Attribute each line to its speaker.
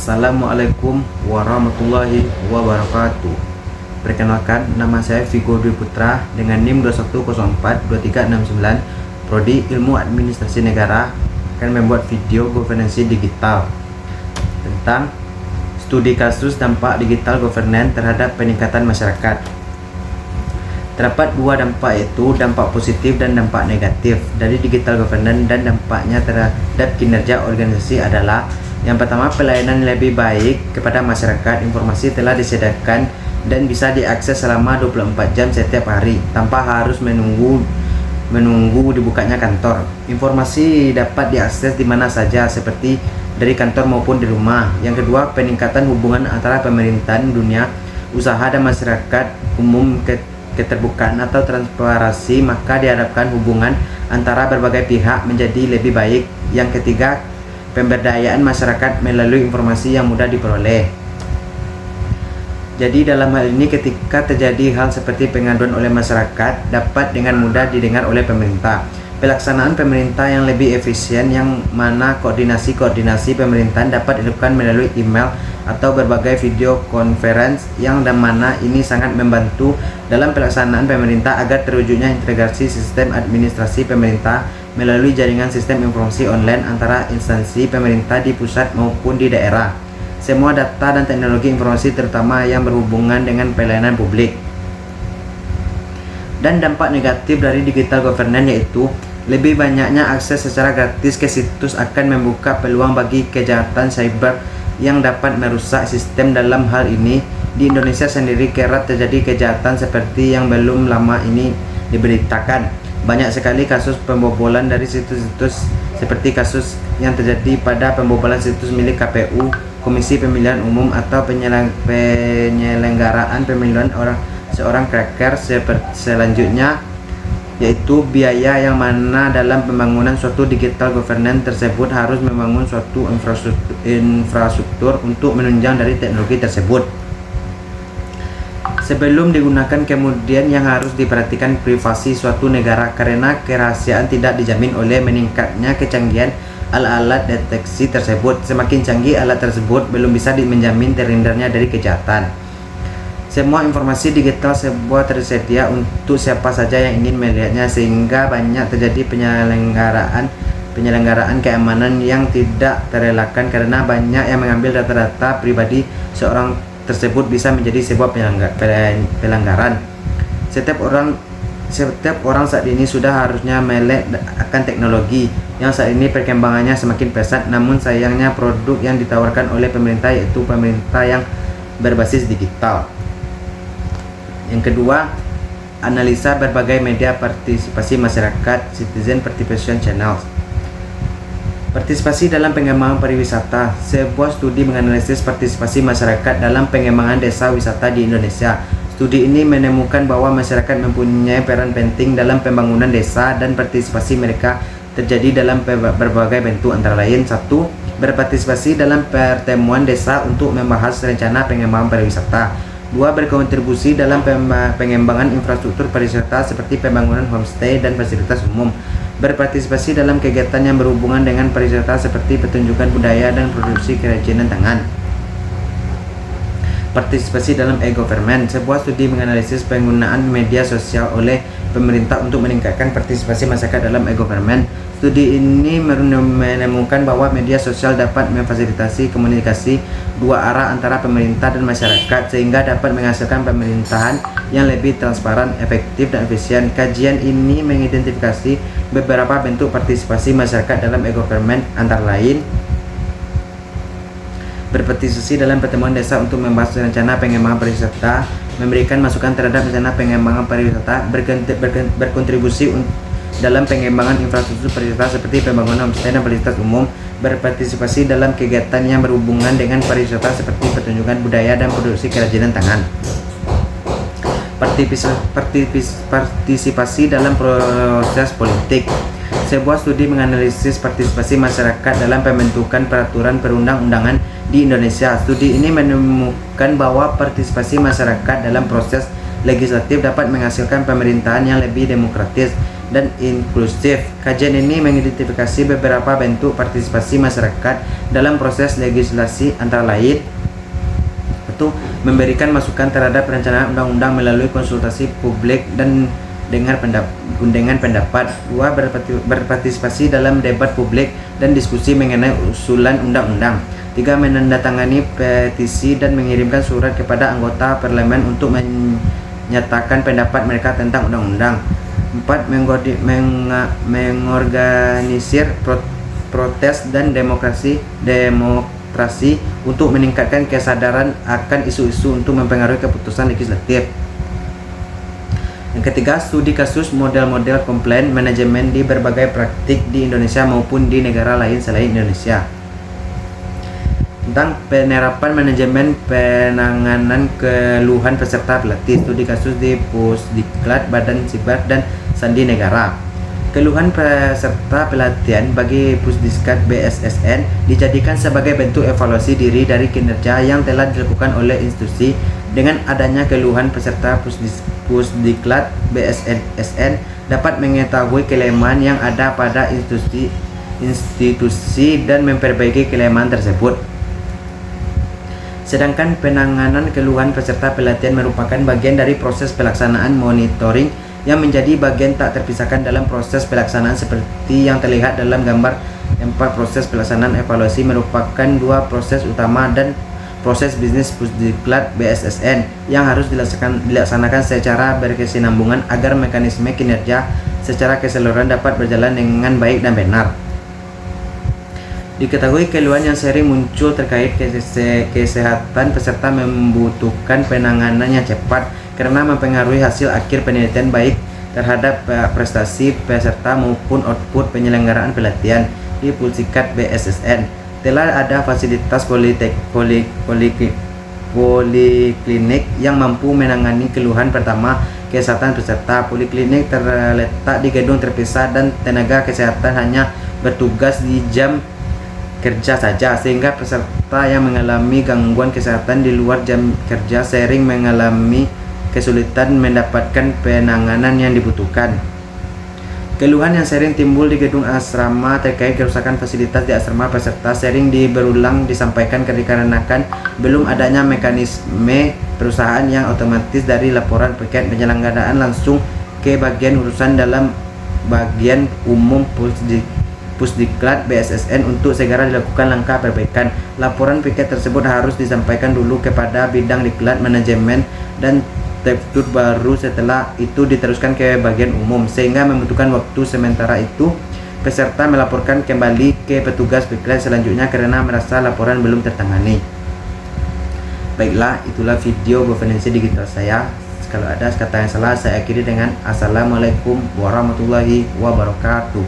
Speaker 1: Assalamualaikum warahmatullahi wabarakatuh. Perkenalkan, nama saya Vigo Dwi Putra dengan NIM 21042369, Prodi Ilmu Administrasi Negara, akan membuat video governance digital tentang studi kasus dampak digital governance terhadap peningkatan masyarakat. Terdapat dua dampak, yaitu dampak positif dan dampak negatif dari digital governance, dan dampaknya terhadap kinerja organisasi adalah: yang pertama, pelayanan lebih baik kepada masyarakat. Informasi telah disediakan dan bisa diakses selama 24 jam setiap hari tanpa harus menunggu dibukanya kantor. Informasi dapat diakses di mana saja, seperti dari kantor maupun di rumah. Yang kedua, peningkatan hubungan antara pemerintahan, dunia usaha dan masyarakat umum. Keterbukaan atau transparansi, maka diharapkan hubungan antara berbagai pihak menjadi lebih baik. Yang ketiga, pemberdayaan masyarakat melalui informasi yang mudah diperoleh. Jadi dalam hal ini, ketika terjadi hal seperti pengaduan oleh masyarakat, dapat dengan mudah didengar oleh pemerintah. Pelaksanaan pemerintah yang lebih efisien, yang mana koordinasi pemerintahan dapat dilakukan melalui email atau berbagai video conference, yang mana ini sangat membantu dalam pelaksanaan pemerintah agar terwujudnya integrasi sistem administrasi pemerintah melalui jaringan sistem informasi online antara instansi pemerintah di pusat maupun di daerah. Semua data dan teknologi informasi, terutama yang berhubungan dengan pelayanan publik. Dan dampak negatif dari digital governance yaitu lebih banyaknya akses secara gratis ke situs akan membuka peluang bagi kejahatan cyber yang dapat merusak sistem. Dalam hal ini, di Indonesia sendiri kerap terjadi kejahatan seperti yang belum lama ini diberitakan. Banyak sekali kasus pembobolan dari situs-situs, seperti kasus yang terjadi pada pembobolan situs milik KPU, Komisi Pemilihan Umum, atau penyelenggaraan pemilihan seorang cracker. Selanjutnya yaitu biaya, yang mana dalam pembangunan suatu digital governance tersebut harus membangun suatu infrastruktur untuk menunjang dari teknologi tersebut. Sebelum digunakan, kemudian yang harus diperhatikan privasi suatu negara, karena kerahasiaan tidak dijamin oleh meningkatnya kecanggihan alat-alat deteksi tersebut. Semakin canggih alat tersebut, belum bisa menjamin terhindarnya dari kejahatan. Semua informasi digital sebuah tersedia untuk siapa saja yang ingin melihatnya, sehingga banyak terjadi penyelenggaraan keamanan yang tidak terelakkan, karena banyak yang mengambil data-data pribadi seorang tersebut bisa menjadi sebuah pelanggaran. Setiap orang saat ini sudah harusnya melek akan teknologi yang saat ini perkembangannya semakin pesat. Namun sayangnya produk yang ditawarkan oleh pemerintah, yaitu pemerintah yang berbasis digital. Yang kedua, analisa berbagai media partisipasi masyarakat, citizen participation channels. Partisipasi dalam pengembangan pariwisata. Sebuah studi menganalisis partisipasi masyarakat dalam pengembangan desa wisata di Indonesia. Studi ini menemukan bahwa masyarakat mempunyai peran penting dalam pembangunan desa, dan partisipasi mereka terjadi dalam berbagai bentuk, antara lain: 1. Berpartisipasi dalam pertemuan desa untuk membahas rencana pengembangan pariwisata. 2. Berkontribusi dalam pengembangan infrastruktur pariwisata seperti pembangunan homestay dan fasilitas umum. Berpartisipasi dalam kegiatan yang berhubungan dengan pariwisata seperti pertunjukan budaya dan produksi kerajinan tangan. Partisipasi dalam e-government. Sebuah studi menganalisis penggunaan media sosial oleh pemerintah untuk meningkatkan partisipasi masyarakat dalam e-government. Studi ini menemukan bahwa media sosial dapat memfasilitasi komunikasi dua arah antara pemerintah dan masyarakat, sehingga dapat menghasilkan pemerintahan yang lebih transparan, efektif, dan efisien. Kajian ini mengidentifikasi beberapa bentuk partisipasi masyarakat dalam e-government, antara lain: berpartisipasi dalam pertemuan desa untuk membahas rencana pengembangan pariwisata, memberikan masukan terhadap rencana pengembangan pariwisata, berkontribusi dalam pengembangan infrastruktur pariwisata seperti pembangunan homestay dan fasilitas umum, berpartisipasi dalam kegiatan yang berhubungan dengan pariwisata seperti pertunjukan budaya dan produksi kerajinan tangan. Partisipasi dalam proses politik. Sebuah studi menganalisis partisipasi masyarakat dalam pembentukan peraturan perundang-undangan di Indonesia. Studi ini menemukan bahwa partisipasi masyarakat dalam proses legislatif dapat menghasilkan pemerintahan yang lebih demokratis dan inklusif. Kajian ini mengidentifikasi beberapa bentuk partisipasi masyarakat dalam proses legislasi, antara lain satu, memberikan masukan terhadap perencanaan undang-undang melalui konsultasi publik dan undangan pendapat. 2. Berpartisipasi dalam debat publik dan diskusi mengenai usulan undang-undang. 3. Menandatangani petisi dan mengirimkan surat kepada anggota parlemen untuk menyatakan pendapat mereka tentang undang-undang. 4. Mengorganisir protes dan demonstrasi untuk meningkatkan kesadaran akan isu-isu untuk mempengaruhi keputusan legislatif. Yang ketiga, studi kasus model-model komplain manajemen di berbagai praktik di Indonesia maupun di negara lain selain Indonesia. Tentang penerapan manajemen penanganan keluhan peserta pelatih, studi kasus di Pusdiklat, Badan Siber dan Sandi Negara. Keluhan peserta pelatihan bagi Pusdiklat BSSN dijadikan sebagai bentuk evaluasi diri dari kinerja yang telah dilakukan oleh institusi. Dengan adanya keluhan peserta Pusdiklat BSSN dapat mengetahui kelemahan yang ada pada institusi dan memperbaiki kelemahan tersebut. Sedangkan penanganan keluhan peserta pelatihan merupakan bagian dari proses pelaksanaan monitoring yang menjadi bagian tak terpisahkan dalam proses pelaksanaan seperti yang terlihat dalam gambar 4. Proses pelaksanaan evaluasi merupakan 2 proses utama dan proses bisnis Pusdiklat BSSN yang harus dilaksanakan secara berkesinambungan agar mekanisme kinerja secara keseluruhan dapat berjalan dengan baik dan benar. Diketahui keluhan yang sering muncul terkait kesehatan peserta membutuhkan penanganan yang cepat karena mempengaruhi hasil akhir penelitian baik terhadap prestasi peserta maupun output penyelenggaraan pelatihan. Di Pusdiklat BSSN telah ada fasilitas poliklinik yang mampu menangani keluhan pertama kesehatan peserta. Poliklinik terletak di gedung terpisah dan tenaga kesehatan hanya bertugas di jam kerja saja, sehingga peserta yang mengalami gangguan kesehatan di luar jam kerja sering mengalami kesulitan mendapatkan penanganan yang dibutuhkan. Keluhan yang sering timbul di gedung asrama terkait kerusakan fasilitas di asrama peserta sering berulang disampaikan dikarenakan belum adanya mekanisme perusahaan yang otomatis dari laporan paket penyelenggaraan langsung ke bagian urusan dalam bagian umum Pusdiklat BSSN untuk segera dilakukan langkah perbaikan. Laporan piket tersebut harus disampaikan dulu kepada bidang diklat manajemen dan tekstur baru setelah itu diteruskan ke bagian umum, sehingga membutuhkan waktu. Sementara itu peserta melaporkan kembali ke petugas diklat selanjutnya karena merasa laporan belum tertangani. Baiklah, itulah video governance digital saya. Kalau ada kata yang salah saya akhiri dengan Assalamualaikum warahmatullahi wabarakatuh.